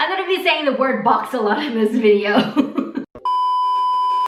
I'm gonna be saying the word box a lot in this video.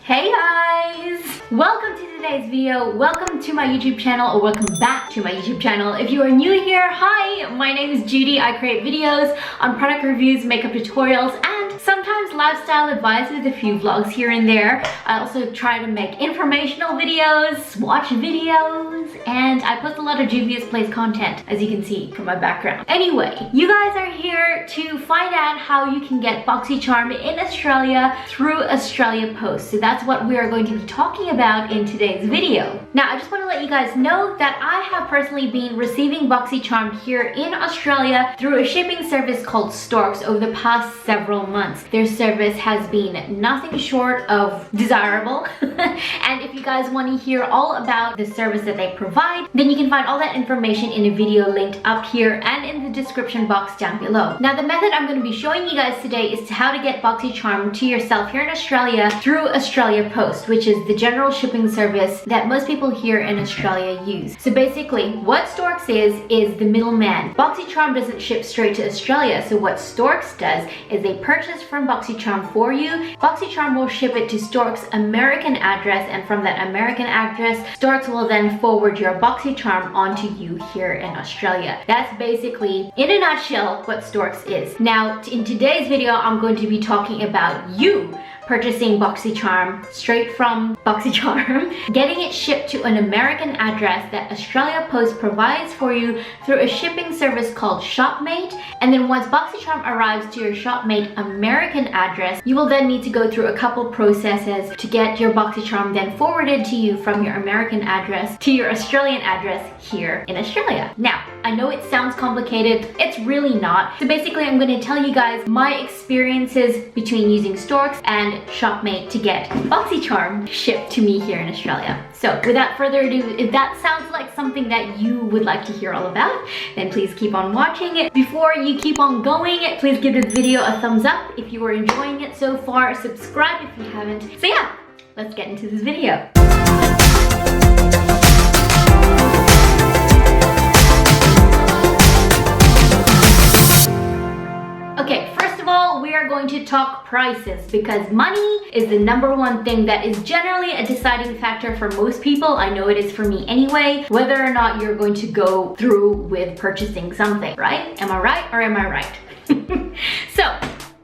Hey guys! Welcome to today's video. Welcome to my YouTube channel, or welcome back to my YouTube channel. If you are new here, hi! My name is Judy. I create videos on product reviews, makeup tutorials, and sometimes lifestyle advice with a few vlogs here and there. I also try to make informational videos, swatch videos, and I post a lot of dubious place content, as you can see from my background. Anyway, you guys are here to find out how you can get Boxycharm in Australia through Australia Post. So that's what we are going to be talking about in today's video. Now, I just want to let you guys know that I have personally been receiving Boxycharm here in Australia through a shipping service called Storks over the past several months. Their service has been nothing short of desirable. And if you guys want to hear all about the service that they provide, then you can find all that information in a video linked up here and in the description box down below. Now, the method I'm going to be showing you guys today is how to get Boxycharm to yourself here in Australia through Australia Post, which is the general shipping service that most people here in Australia use. So basically, what Storks is the middleman. Boxycharm doesn't ship straight to Australia, so what Storks does is they purchase from Boxycharm for you. Boxycharm will ship it to Storks' American address, and from that American address, Storks will then forward your Boxycharm onto you here in Australia. That's basically, in a nutshell, what Storks is. Now, in today's video, I'm going to be talking about you purchasing Boxycharm straight from Boxycharm, getting it shipped to an American address that Australia Post provides for you through a shipping service called Shopmate, and then once Boxycharm arrives to your Shopmate American address, you will then need to go through a couple processes to get your Boxycharm then forwarded to you from your American address to your Australian address here in Australia. Now, I know it sounds complicated, it's really not. So basically, I'm going to tell you guys my experiences between using Storks and Shopmate to get Boxycharm shipped to me here in Australia. So without further ado, if that sounds like something that you would like to hear all about, then please keep on watching it. Before you keep on going, please give this video a thumbs up if you are enjoying it so far. Subscribe if you haven't. So yeah, let's get into this video. Okay, first of all, we are going to talk prices because money is the #1 thing that is generally a deciding factor for most people. I know it is for me anyway, whether or not you're going to go through with purchasing something, right? Am I right or am I right? So,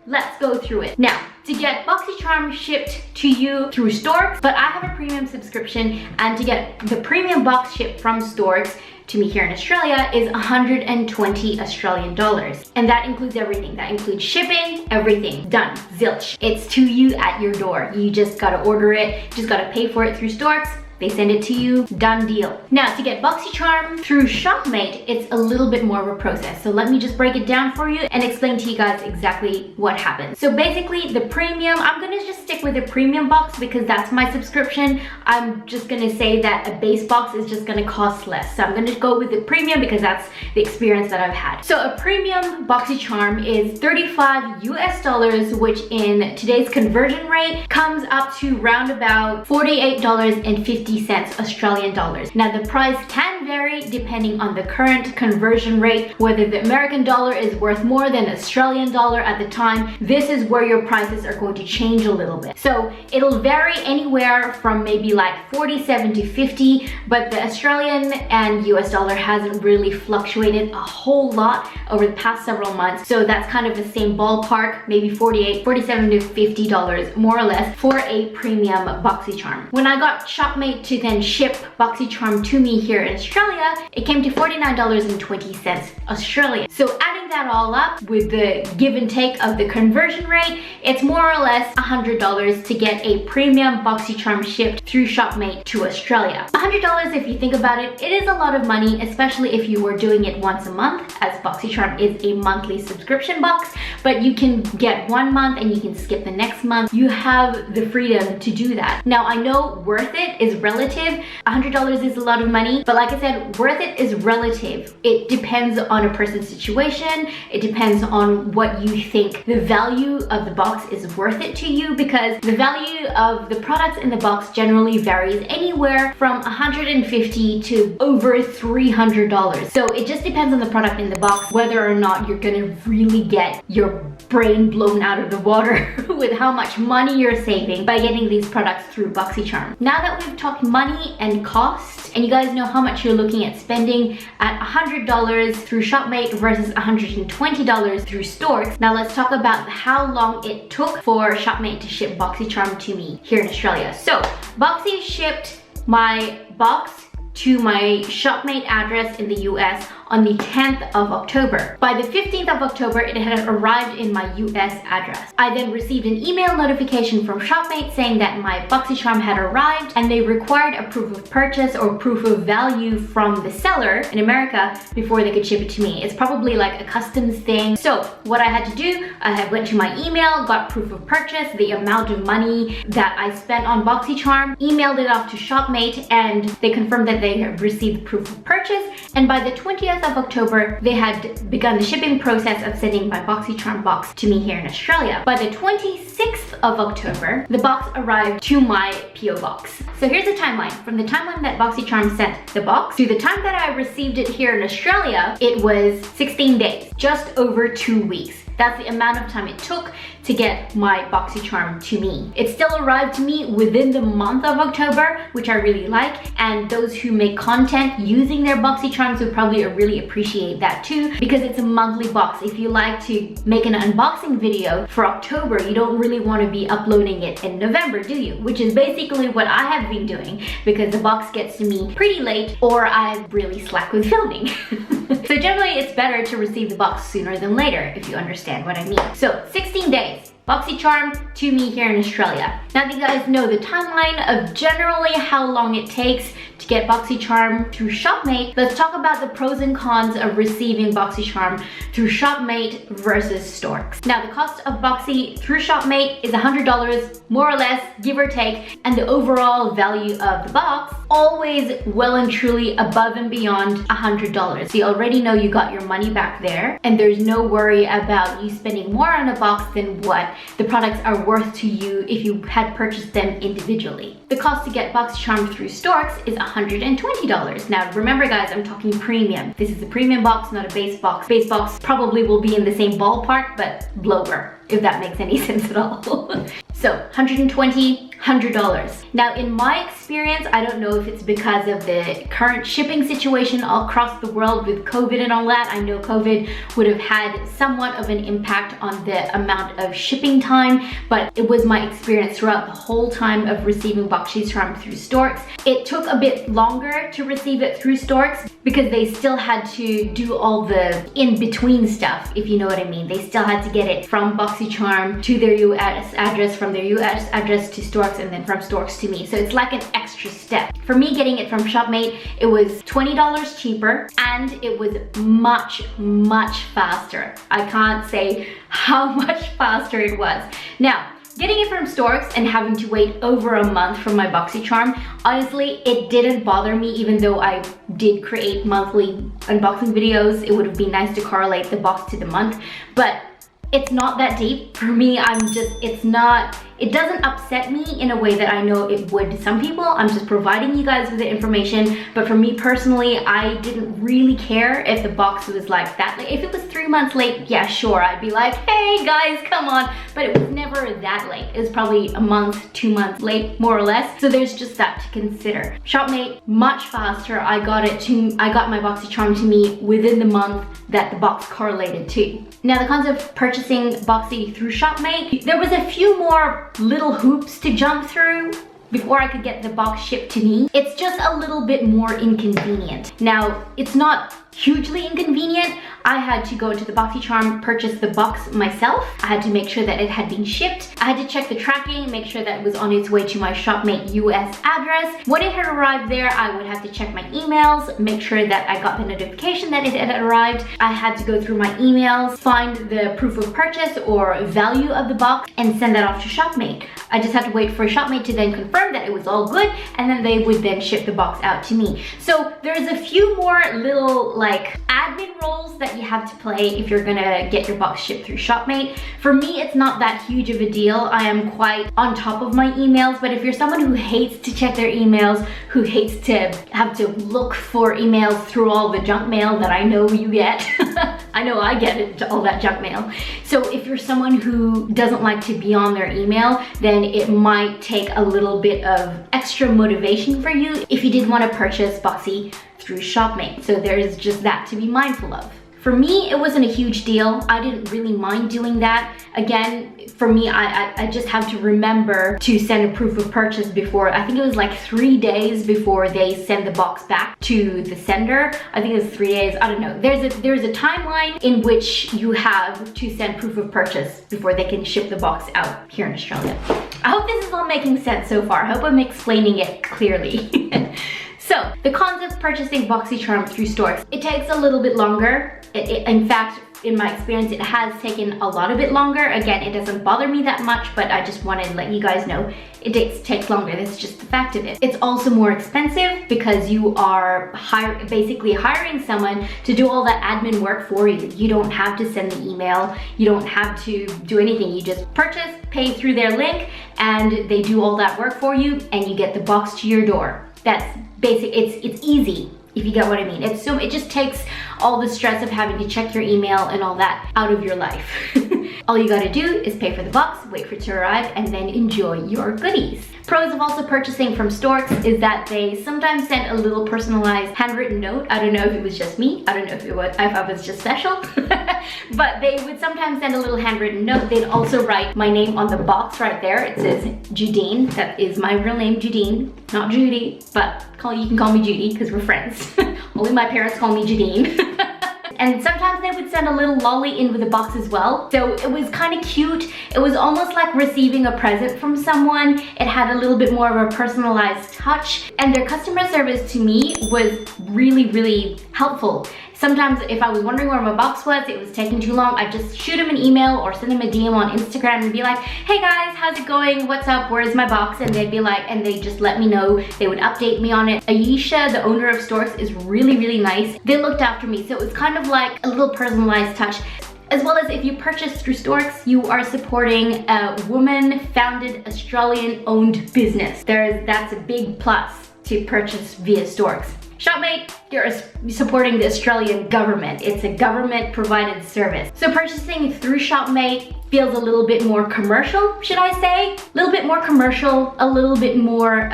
let's go through it. Now, to get Boxycharm shipped to you through Storks, but I have a premium subscription, and to get the premium box shipped from Storks to me here in Australia is 120 Australian dollars. And that includes everything. That includes shipping, everything. Done. Zilch. It's to you at your door. You just gotta order it, just gotta pay for it through Storks. They send it to you, done deal. Now, to get Boxycharm through Shopmate, it's a little bit more of a process. So let me just break it down for you and explain to you guys exactly what happens. So basically, the premium, I'm gonna just stick with the premium box because that's my subscription. I'm just gonna say that a base box is just gonna cost less. So I'm gonna go with the premium because that's the experience that I've had. So a premium Boxycharm is 35 US dollars, which in today's conversion rate comes up to round about $48.50 Australian dollars. Now, the price can vary depending on the current conversion rate, whether the American dollar is worth more than Australian dollar at the time. This is where your prices are going to change a little bit. So it'll vary anywhere from maybe like 47 to 50, but the Australian and US dollar hasn't really fluctuated a whole lot over the past several months. So that's kind of the same ballpark, maybe 47 to $50 more or less for a premium Boxycharm. When I got Shopmate to then ship Boxycharm to me here in Australia, it came to $49.20 Australian. So adding that all up with the give and take of the conversion rate, it's more or less $100 to get a premium Boxycharm shipped through Shopmate to Australia. $100, if you think about it, it is a lot of money, especially if you were doing it once a month, as Boxycharm is a monthly subscription box, but you can get 1 month and you can skip the next month. You have the freedom to do that. Now, I know worth it is relative. $100 is a lot of money, but like I said, worth it is relative. It depends on a person's situation. It depends on what you think the value of the box is worth it to you, because the value of the products in the box generally varies anywhere from $150 to over $300. So it just depends on the product in the box, whether or not you're gonna really get your brain blown out of the water with how much money you're saving by getting these products through Boxycharm. Now that we've talked money and cost, and you guys know how much you're looking at spending at $100 through Shopmate versus $120 through Storks, now let's talk about how long it took for Shopmate to ship Boxycharm to me here in Australia. So Boxy shipped my box to my Shopmate address in the US on the 10th of October. By the 15th of October, it had arrived in my US address. I then received an email notification from Shopmate saying that my Boxycharm had arrived and they required a proof of purchase or proof of value from the seller in America before they could ship it to me. It's probably like a customs thing. So what I had to do, I went to my email, got proof of purchase, the amount of money that I spent on Boxycharm, emailed it off to Shopmate, and they confirmed that they had received proof of purchase. And by the 20th of October, they had begun the shipping process of sending my Boxycharm box to me here in Australia. By the 26th of October, the box arrived to my PO box. So here's the timeline. From the timeline that Boxycharm sent the box to the time that I received it here in Australia, it was 16 days, just over 2 weeks. That's the amount of time it took to get my Boxycharm to me. It still arrived to me within the month of October, which I really like, and those who make content using their Boxycharms would probably really appreciate that too, because it's a monthly box. If you like to make an unboxing video for October, you don't really want to be uploading it in November, do you? Which is basically what I have been doing, because the box gets to me pretty late or I really slack with filming. So generally it's better to receive the box sooner than later, if you understand what I mean. So 16 days, Boxycharm to me here in Australia. Now that you guys know the timeline of generally how long it takes to get Boxycharm through Shopmate, let's talk about the pros and cons of receiving Boxycharm through Shopmate versus Storks. Now the cost of Boxy through Shopmate is $100, more or less, give or take, and the overall value of the box always well and truly above and beyond $100. So you already know you got your money back there, and there's no worry about you spending more on a box than what the products are worth to you if you had purchased them individually. The cost to get Boxycharm through Storks is $120. Now remember guys, I'm talking premium. This is a premium box, not a base box. Base box probably will be in the same ballpark, but lower, if that makes any sense at all. So $120, $100. Now in my experience, I don't know if it's because of the current shipping situation all across the world with COVID and all that. I know COVID would have had somewhat of an impact on the amount of shipping time, but it was my experience throughout the whole time of receiving Boxycharm through Storks. It took a bit longer to receive it through Storks because they still had to do all the in-between stuff, if you know what I mean. They still had to get it from Boxycharm to their US address, from their US address to Storks, and then from Storks to me. So it's like an extra step. For me, getting it from Shopmate, it was $20 cheaper and it was much, much faster. I can't say how much faster it was. Now, getting it from Storks and having to wait over a month for my Boxycharm, honestly, it didn't bother me, even though I did create monthly unboxing videos. It would have been nice to correlate the box to the month, but it's not that deep. For me, it doesn't upset me in a way that I know it would to some people. I'm just providing you guys with the information, but for me personally, I didn't really care if the box was like that. Like, if it was 3 months late, yeah, sure, I'd be like, hey guys, come on, but it was never that late. It was probably a month, 2 months late, more or less. So there's just that to consider. Shopmate, much faster. I got my Boxycharm to me within the month that the box correlated to. Now the cons of purchasing Boxy through Shopmate, there was a few more little hoops to jump through before I could get the box shipped to me. It's just a little bit more inconvenient. Now, it's not hugely inconvenient. I had to go into the Boxycharm, purchase the box myself. I had to make sure that it had been shipped. I had to check the tracking, make sure that it was on its way to my Shopmate US address. When it had arrived there, I would have to check my emails, make sure that I got the notification that it had arrived. I had to go through my emails, find the proof of purchase or value of the box, and send that off to Shopmate. I just had to wait for Shopmate to then confirm that it was all good, and then they would then ship the box out to me. So there's a few more little like admin roles that you have to play if you're gonna get your box shipped through Shopmate. For me, it's not that huge of a deal. I am quite on top of my emails, but if you're someone who hates to check their emails, who hates to have to look for emails through all the junk mail that I know you get, I know I get it, all that junk mail. So if you're someone who doesn't like to be on their email, then it might take a little bit of extra motivation for you if you did want to purchase Boxy through Shopmate. So there's just that to be mindful of. For me, it wasn't a huge deal. I didn't really mind doing that. Again, for me, I just have to remember to send a proof of purchase before, I think it was like 3 days before they send the box back to the sender. I think it was 3 days, I don't know. There's a timeline in which you have to send proof of purchase before they can ship the box out here in Australia. I hope this is all making sense so far. I hope I'm explaining it clearly. So, the cons of purchasing Boxycharm through Storks. It takes a little bit longer. In fact, in my experience, it has taken a lot of bit longer. Again, it doesn't bother me that much, but I just wanted to let you guys know it takes longer. That's just the fact of it. It's also more expensive because you are basically hiring someone to do all that admin work for you. You don't have to send the email. You don't have to do anything. You just purchase, pay through their link, and they do all that work for you, and you get the box to your door. That's basic. It's easy, if you get what I mean. It just takes all the stress of having to check your email and all that out of your life. All you gotta do is pay for the box, wait for it to arrive, and then enjoy your goodies. Pros of also purchasing from Storks is that they sometimes send a little personalized handwritten note. I don't know if it was just me. I don't know if I was just special. But they would sometimes send a little handwritten note. They'd also write my name on the box right there. It says Judine. That is my real name, Judine, not Judy, but you can call me Judy because we're friends. Only my parents call me Judine. And sometimes they would send a little lolly in with the box as well. So it was kind of cute. It was almost like receiving a present from someone. It had a little bit more of a personalized touch. And their customer service to me was really, really helpful. Sometimes if I was wondering where my box was, it was taking too long, I'd just shoot them an email or send them a DM on Instagram and be like, hey guys, how's it going? What's up? Where's my box? And they'd be like, and they just let me know. They would update me on it. Ayesha, the owner of Storks, is really, really nice. They looked after me. So it was kind of like a little personalized touch. As well as if you purchase through Storks, you are supporting a woman-founded, Australian-owned business. That's a big plus to purchase via Storks. Shopmate, you're supporting the Australian government. It's a government-provided service. So purchasing through Shopmate feels a little bit more commercial, should I say? A little bit more commercial, a little bit more,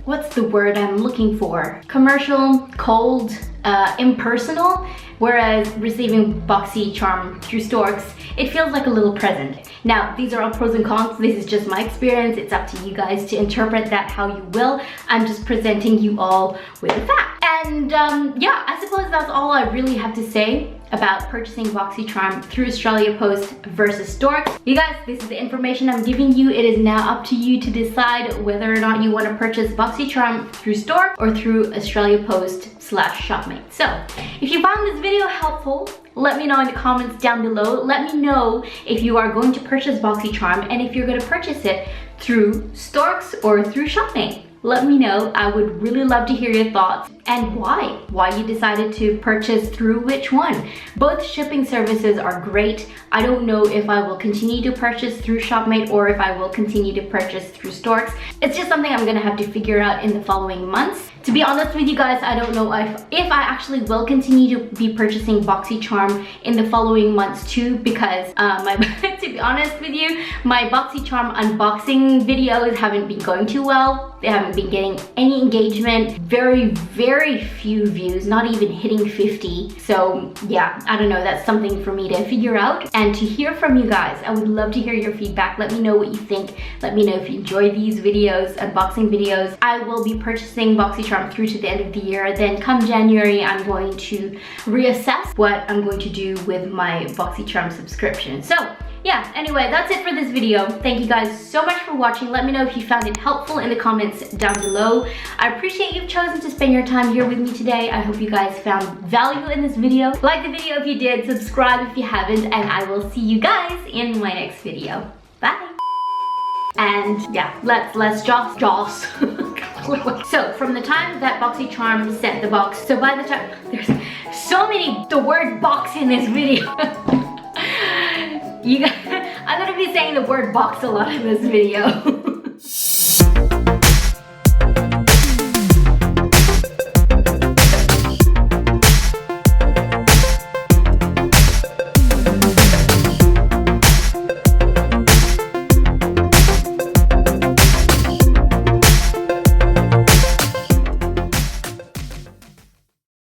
what's the word I'm looking for? Commercial, cold, impersonal. Whereas receiving Boxycharm through Storks, it feels like a little present. Now, these are all pros and cons. This is just my experience. It's up to you guys to interpret that how you will. I'm just presenting you all with the facts. And yeah, I suppose that's all I really have to say about purchasing Boxycharm through Australia Post versus Storks. You guys, this is the information I'm giving you. It is now up to you to decide whether or not you want to purchase Boxycharm through Storks or through Australia Post /Shopmate. So, if you found this video helpful, let me know in the comments down below. Let me know if you are going to purchase Boxycharm and if you're going to purchase it through Storks or through Shopmate. Let me know. I would really love to hear your thoughts and why you decided to purchase through which one. Both shipping services are great. I don't know if I will continue to purchase through Shopmate or if I will continue to purchase through Storks. It's just something I'm gonna have to figure out in the following months. To be honest with you guys, I don't know if I actually will continue to be purchasing Boxycharm in the following months too, because to be honest with you, my Boxycharm unboxing videos haven't been going too well. They haven't been getting any engagement, very few views, not even hitting 50. So yeah, I don't know, that's something for me to figure out and to hear from you guys. I would love to hear your feedback. Let me know what you think. Let me know if you enjoy these videos, unboxing videos. I will be purchasing Boxycharm through to the end of the year. Then come January, I'm going to reassess what I'm going to do with my Boxycharm subscription. So yeah, anyway, that's it for this video. Thank you guys so much for watching. Let me know if you found it helpful in the comments down below. I appreciate you've chosen to spend your time here with me today. I hope you guys found value in this video. Like the video if you did, subscribe if you haven't, and I will see you guys in my next video. Bye! And yeah, let's joss. So from the time that Boxycharm sent the box, so by the time, there's so many, the word box in this video. You guys, I'm gonna be saying the word box a lot in this video.